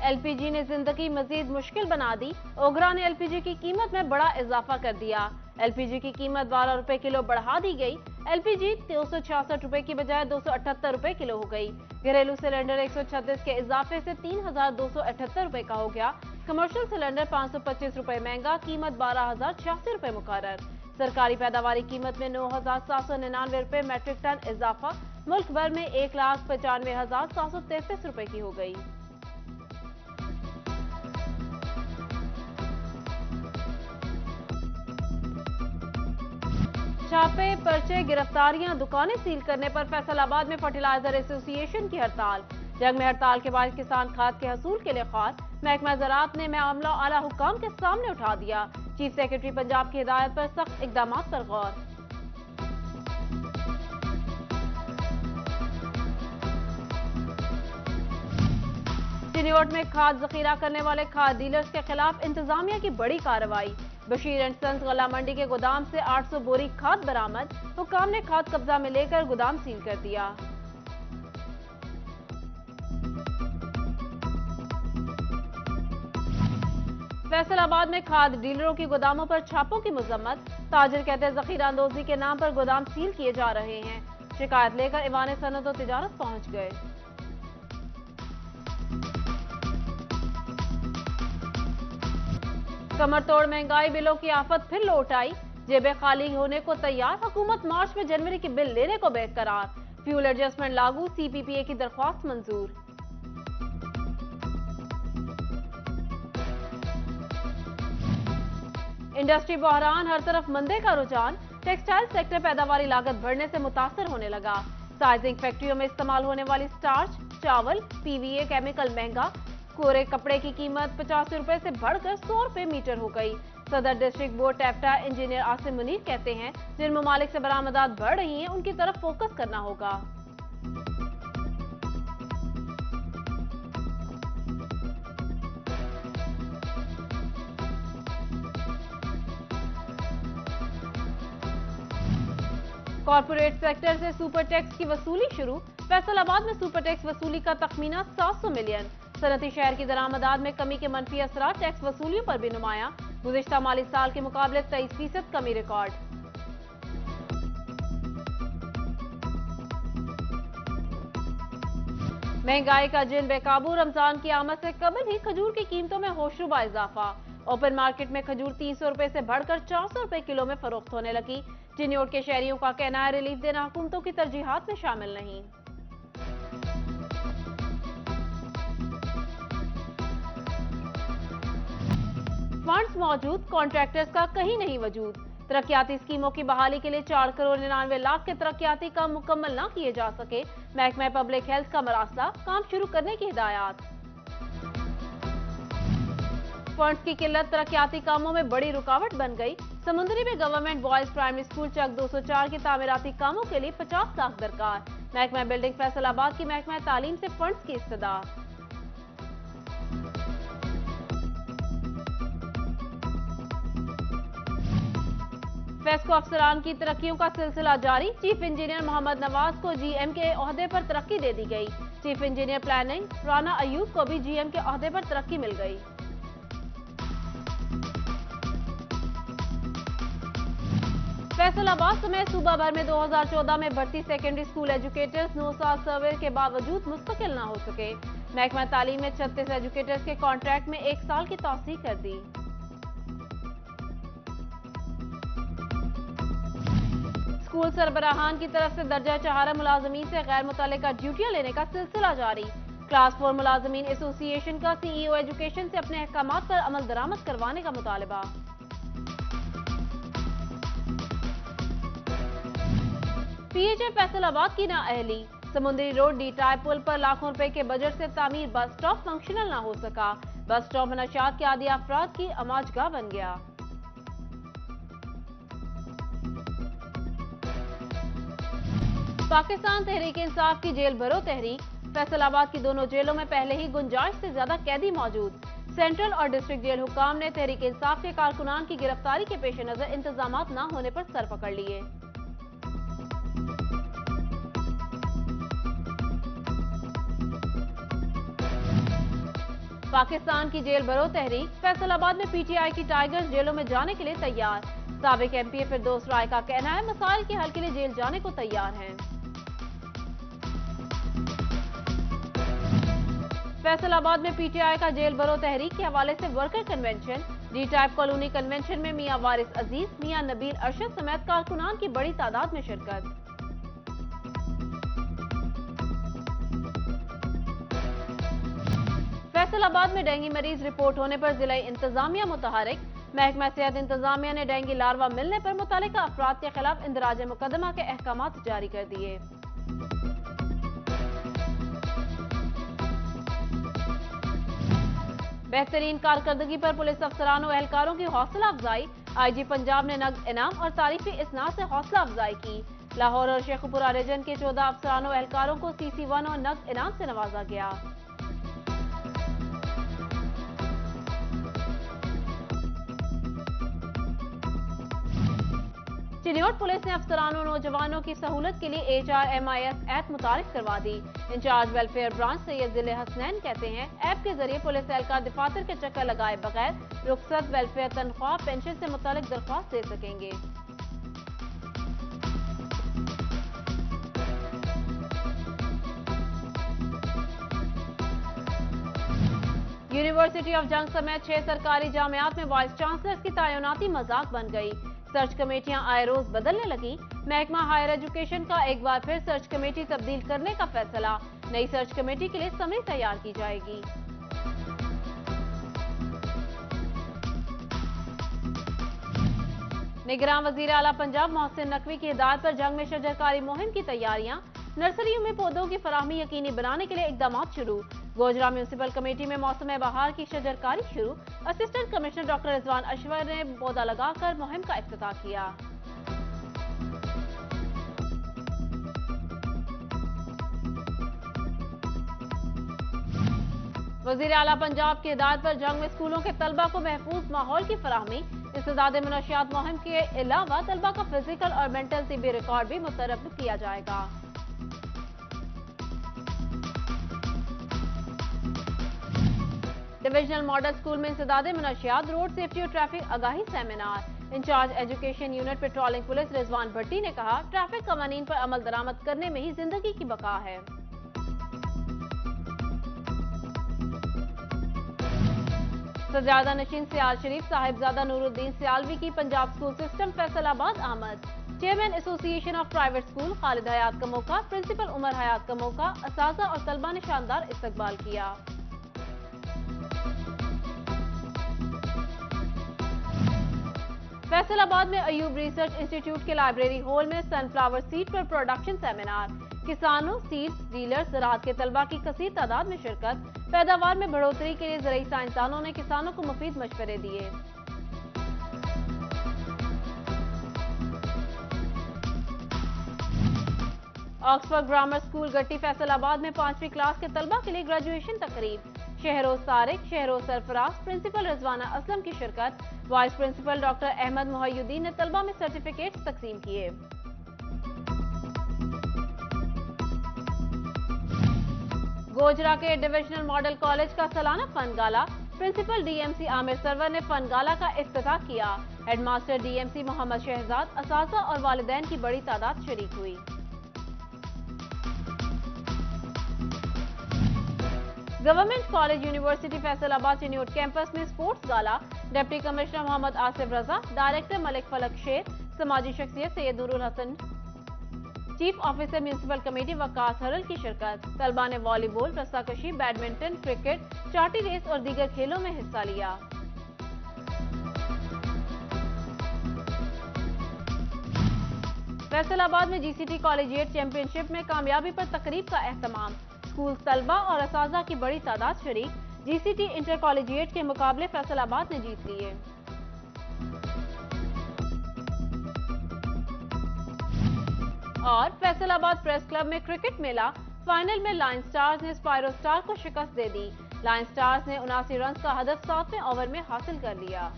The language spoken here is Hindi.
एलपीजी ने जिंदगी मजीद मुश्किल बना दी। ओगरा ने एलपीजी की कीमत में बड़ा इजाफा कर दिया। एलपीजी की कीमत 12 रुपए किलो बढ़ा दी गई। एलपीजी 266 रुपए की बजाय 278 रुपए किलो हो गई। घरेलू सिलेंडर 136 के इजाफे से 3278 रुपए का हो गया। कमर्शियल सिलेंडर 525 रुपए महंगा, कीमत 12,086 रुपए मुकर्रर। सरकारी पैदावारी कीमत में 9,799 रुपए मैट्रिक टन इजाफा, मुल्क भर में 1,95,733 रुपए की हो गई। छापे, पर्चे, गिरफ्तारियां, दुकानें सील करने पर फैसलाबाद में फर्टिलाइजर एसोसिएशन की हड़ताल। जंग में हड़ताल के बाद किसान खाद के हसूल के लिए खाद। महकमा ज़राअत ने मामला आला हुकाम के सामने उठा दिया। चीफ सेक्रेटरी पंजाब की हिदायत पर सख्त इकदाम पर गौर। चिन्योट में खाद जखीरा करने वाले खाद डीलर्स के खिलाफ इंतजामिया की बड़ी कार्रवाई। बशीर एंड सन्स गला मंडी के गोदाम से 800 बोरी खाद बरामद। हुकाम ने खाद कब्जा में लेकर गोदाम सील कर दिया। फैसलाबाद में खाद डीलरों की गोदामों पर छापों की मजम्मत। ताजिर कहते हैं जखीरा अंदोजी के नाम पर गोदाम सील किए जा रहे हैं। शिकायत लेकर ईवान सनत और तिजारत पहुंच गए। कमर तोड़ महंगाई बिलों की आफत फिर लौट आई। जेबें खाली होने को तैयार। हुकूमत मार्च में जनवरी के बिल लेने को बेकरार। फ्यूल एडजस्टमेंट लागू, सीपीपीए की दरख्वास्त मंजूर। इंडस्ट्री बहरान, हर तरफ मंदे का रुझान। टेक्सटाइल सेक्टर पैदावारी लागत बढ़ने से मुतासर होने लगा। साइजिंग फैक्ट्रियों में इस्तेमाल होने वाली स्टार्च, चावल, पीवीए केमिकल महंगा। कोरे कपड़े की कीमत 85 रुपए से बढ़कर 100 रुपए मीटर हो गई। सदर district board TEPTA engineer Asim Munir कहते हैं, जिन ममालिक से बरामदात बढ़ रही हैं उनकी तरफ फोकस करना होगा। कॉर्पोरेट सेक्टर से सुपर टैक्स की वसूली शुरू। फैसलाबाद में सुपर टैक्स वसूली का तखमीना 700 मिलियन। सनती शहर की दरामदात में कमी के मनफी असरात टैक्स वसूलियों पर भी नुमाया। गुज़िश्ता माली साल के मुकाबले 23% कमी रिकॉर्ड। महंगाई का जिन बेकाबू, रमजान की आमद से कबल ही खजूर की कीमतों में होशरुबा इजाफा। ओपन मार्केट में खजूर 300 रुपए से बढ़कर 400 रुपए किलो में फरोख्त होने लगी। चिन्योट के शहरियों का कहना है, रिलीफ देना हुकूमतों की तरजीहात में शामिल नहीं। फंड्स मौजूद, कॉन्ट्रैक्टर्स का कहीं नहीं वजूद। तरक्याती स्कीमों की बहाली के लिए 4 करोड़ 99 लाख के तरक्याती काम मुकम्मल न किए जा सके। महकमा पब्लिक हेल्थ का मरासला, काम शुरू करने की हिदायत। फंड्स की किल्लत तरक्याती कामों में बड़ी रुकावट बन गई। समुंदरी में गवर्नमेंट बॉयज प्राइमरी स्कूल चक 204 के तामीराती कामों के लिए 50 लाख दरकार। महकमा बिल्डिंग फैसलाबाद की महकमा तालीम से फंड्स की इस्तदा। फेस्को अफसरान की तरक्कियों का सिलसिला जारी। चीफ इंजीनियर मोहम्मद नवाज को जीएम के ओहदे पर तरक्की दे दी गई। Chief engineer planning Rana Ayub को भी जीएम के ओहदे पर तरक्की मिल गई। फैसलाबाद समेत सूबा भर में 2014 में भर्ती सेकेंडरी स्कूल एजुकेटर्स 9 साल सर्वे के बावजूद मुस्तकिल न हो सके। महकमा तालीम में 36 एजुकेटर्स के कॉन्ट्रैक्ट में 1 साल की तौसीह कर दी। स्कूल सरबराहान की तरफ से दर्जा चहारा मुलाजमीन से गैर मुतल्लिका ड्यूटियां लेने का सिलसिला जारी। क्लास 4 मुलाजमीन एसोसिएशन का सीईओ एजुकेशन से अपने अहकामात पर अमल दरामद करवाने का मुतालबा। पीएचए फैसलाबाद की नाअहली। समुद्री रोड डी टाइप पुल पर लाखों रुपए के बजट से तामीर बस स्टॉप फंक्शनल न हो सका। बस स्टॉप नशात के आदि अफराद की अमाजगाह बन गया। पाकिस्तान तहरीक इंसाफ की जेल भरो तहरीक। फैसलाबाद की दोनों जेलों में पहले ही गुंजाइश से ज्यादा कैदी मौजूद। सेंट्रल और डिस्ट्रिक्ट जेल हुकाम ने तहरीक इंसाफ के कारकुनान की गिरफ्तारी के पेश नजर इंतजामात न होने पर सर पकड़ लिए। पाकिस्तान की जेल भरो तहरीक, फैसलाबाद में पीटीआई की टाइगर्स जेलों में जाने के लिए तैयार। साबिक एमपी फिरदौस राय का कहना है मसाइल के हल के लिए जेल जाने को तैयार हैं। फैसलाबाद में पीटीआई का जेल भरो तहरीक के हवाले से worker convention, D type colony convention में मियां वारिस अजीज, मियां नबील अरशद समेत कारकुनान की बड़ी तादाद में शिरकत। फैसलाबाद में डेंगू मरीज रिपोर्ट होने पर जिला इंतजामिया मुतहरिक, महकमा सेहत इंतजामिया ने डेंगू लार्वा मिलने पर मुतल्लिका अफराद के खिलाफ इंदराज मुकदमा के अहकामात जारी कर दिए। बेहतरीन कारकर्दगी पर पुलिस अफसरान और एहलकारों की हौसला अफजाई, आईजी पंजाब ने नगद इनाम और तारीफी इसनाद से हौसला अफजाई की। लाहौर और शेखुपुरा रीजन के 14 अफसरान और एहलकारों को CC1 और नगद इनाम से नवाजा गया। चिन्योट पुलिस ने अफसरानों और नौजवानों की सहूलत के लिए HRMIS ऐप मुतारिफ करवा दी। इंचार्ज वेलफेयर ब्रांच सैयद जिले हसनैन कहते हैं ऐप के जरिए पुलिस एहलकार दफातर के चक्कर लगाए बगैर रुखसत, वेलफेयर, तनख्वाह, पेंशन से मुतालिक दरख्वास्त दे सकेंगे। यूनिवर्सिटी ऑफ जंग समेत 6 सरकारी जामियात में वाइस चांसलर की तैनाती मजाक बन गई। सर्च कमेटियां आए रोज बदलने लगी। महकमा हायर एजुकेशन का एक बार फिर सर्च कमेटी तब्दील करने का फैसला। नई सर्च कमेटी के लिए समरी तैयार की जाएगी। निगरान वजीर आला पंजाब मोहसिन नकवी की हिदायत पर जंग में शजरकारी मुहिम की तैयारियां, नर्सरियों में पौधों की फराहमी यकीनी बनाने के लिए इकदाम शुरू। गोजरा म्यूनिसिपल कमेटी में मौसम बहार की शजरकारी शुरू। असिस्टेंट कमिश्नर डॉक्टर रिजवान अशवर ने पौधा लगाकर मुहिम का इफ्तिताह किया। वजीर आला पंजाब की हिदायत पर जंग में स्कूलों के तलबा को महफूज माहौल की फराहमी, इस्तेदाद मुनशियात मुहिम के अलावा तलबा का फिजिकल और मेंटल तिबी रिकॉर्ड भी मुतरब्ब किया जाएगा। डिविजनल मॉडल स्कूल में इंसदाद मुनशियात, रोड सेफ्टी और ट्रैफिक आगाही सेमिनार। In charge education unit patrolling police Rizwan Bhatti ने कहा ट्रैफिक कवानीन पर अमल दरामद करने में ही जिंदगी की बका है। सज्जादा नशीन सियाल शरीफ साहिबजादा नूरुद्दीन सियालवी की पंजाब स्कूल सिस्टम फैसलाबाद आमद। Chairman association of private school Khalid Hayat का मौका, प्रिंसिपल उमर हयात का मौका, असाजा और तलबा ने शानदार इस्तकबाल किया। फैसलाबाद में अयूब रिसर्च इंस्टीट्यूट के लाइब्रेरी हॉल में सनफ्लावर सीड पर प्रोडक्शन सेमिनार। किसानों, सीड्स डीलर्स, ज़राअत के तलबा की कसीर तादाद में शिरकत। पैदावार में बढ़ोतरी के लिए ज़रूरी साइंसदानों ने किसानों को मुफीद मशवरे दिए। ऑक्सफोर्ड ग्रामर स्कूल गट्टी फैसलाबाद में 5वीं क्लास के तलबा के लिए ग्रेजुएशन तकरीब। शहरोज तारिक, शहरोज सरफराज, प्रिंसिपल रिजवाना असलम की शिरकत। वाइस प्रिंसिपल डॉक्टर अहमद मुहय्युद्दीन ने तलबा में सर्टिफिकेट तकसीम किए। गोजरा के डिविजनल मॉडल कॉलेज का सालाना fun gala, principal DMC Amir Sarwar ने फन गाला का इफ्तिताह किया। हेडमास्टर DMC मोहम्मद शहजाद, असातिज़ा और वालिदैन की बड़ी तादाद शरीक हुई। Government college university Faisalabad Chiniot campus में sports gala. Deputy commissioner Mohammad Asif Raza, director Malik Falak Sher, समाजी शख्सियत Syed Noorul Hasan, chief officer municipal committee Waqas Harral की शिरकत। तलबा ने वॉलीबॉल, रस्साकशी, बैडमिंटन, क्रिकेट, चाटी रेस और दीगर खेलों में हिस्सा लिया। फैसलाबाद में GCT कॉलेजिएट चैंपियनशिप में कामयाबी पर तकरीब का एहतमाम। स्कूल तलबा और असातिज़ा की बड़ी तादाद शरीक। GCT इंटर कॉलेजिएट के मुकाबले फैसलाबाद ने जीत लिए। और फैसलाबाद प्रेस क्लब में क्रिकेट मेला, फाइनल में लायन स्टार्स ने स्पाइरो स्टार को शिकस्त दे दी। लायन स्टार्स ने 79 रन का हदफ 7वें ओवर में हासिल कर लिया।